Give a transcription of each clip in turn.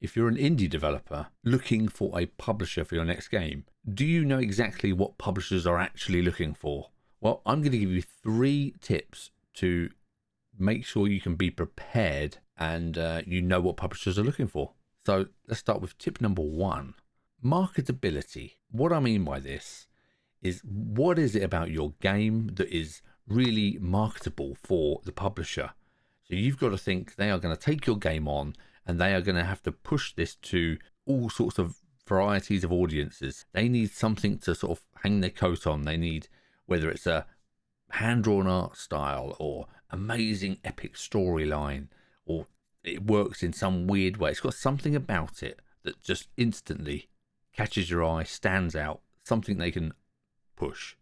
if you're an indie developer looking for a publisher for your next game, do you know exactly what publishers are actually looking for? Well, I'm going to give you 3 tips to make sure you can be prepared and you know what publishers are looking for. So let's start with tip number 1, marketability. What I mean by this is, what is it about your game that is really marketable for the publisher? So you've got to think they are going to take your game on and they are going to have to push this to all sorts of varieties of audiences. They need something to sort of hang their coat on. They need, whether it's a hand-drawn art style or amazing epic storyline, or it works in some weird way. It's got something about it that just instantly catches your eye, stands out, something they can push.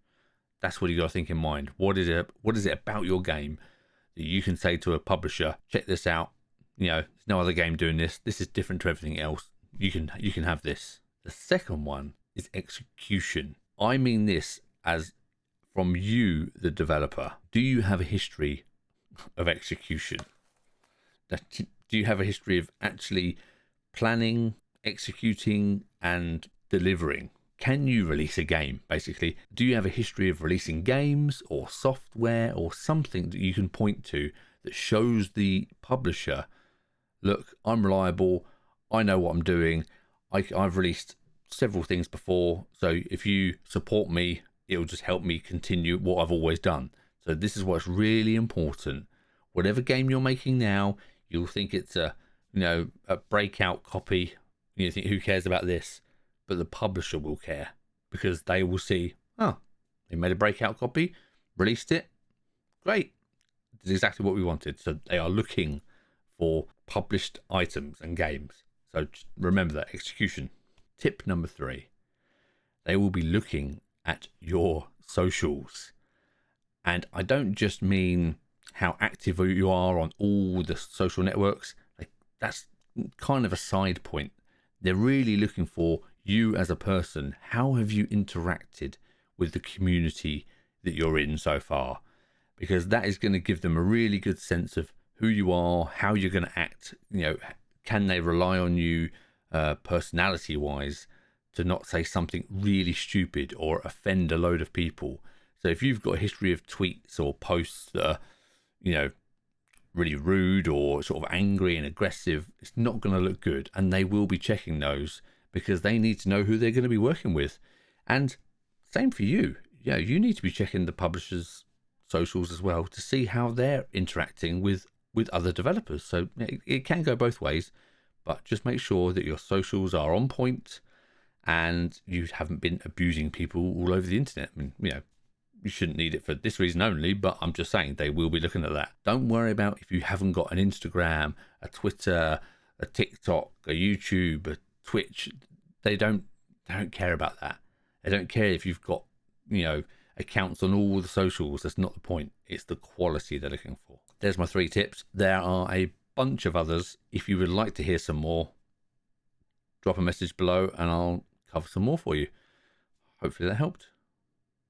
That's what you got to think in mind. What is it about your game that you can say to a publisher, check this out, there's no other game doing this. This is different to everything else. You can have this. The second one is execution. I mean this as from you, the developer. Do you have a history of execution? Do you have a history of actually planning, executing, and delivering? Can you release a game, basically? Do you have a history of releasing games or software or something that you can point to that shows the publisher, look, I'm reliable, I know what I'm doing, I've released several things before, so if you support me, it'll just help me continue what I've always done. So this is what's really important. Whatever game you're making now, you'll think it's a breakout copy. You think, who cares about this? But the publisher will care, because they will see, they made a breakout copy, released it, great. This is exactly what we wanted. So they are looking for published items and games. So just remember that, execution. Tip number 3, they will be looking at your socials. And I don't just mean how active you are on all the social networks. That's kind of a side point. They're really looking for you as a person. How have you interacted with the community that you're in so far? Because that is going to give them a really good sense of who you are, how you're going to act. Can they rely on you personality wise to not say something really stupid or offend a load of people? So if you've got a history of tweets or posts that are, really rude or sort of angry and aggressive, it's not going to look good. And they will be checking those because they need to know who they're going to be working with. And same for you. You need to be checking the publishers' socials as well to see how they're interacting with other developers. So it can go both ways, but just make sure that your socials are on point and you haven't been abusing people all over the internet. I mean, you shouldn't need it for this reason only, but I'm just saying they will be looking at that. Don't worry about if you haven't got an Instagram, a Twitter, a TikTok, a YouTube, a Twitch. They don't care about that. They don't care if you've got, accounts on all the socials. That's not the point. It's the quality they're looking for. There's my 3 tips. There are a bunch of others. If you would like to hear some more, drop a message below and I'll cover some more for you. Hopefully that helped.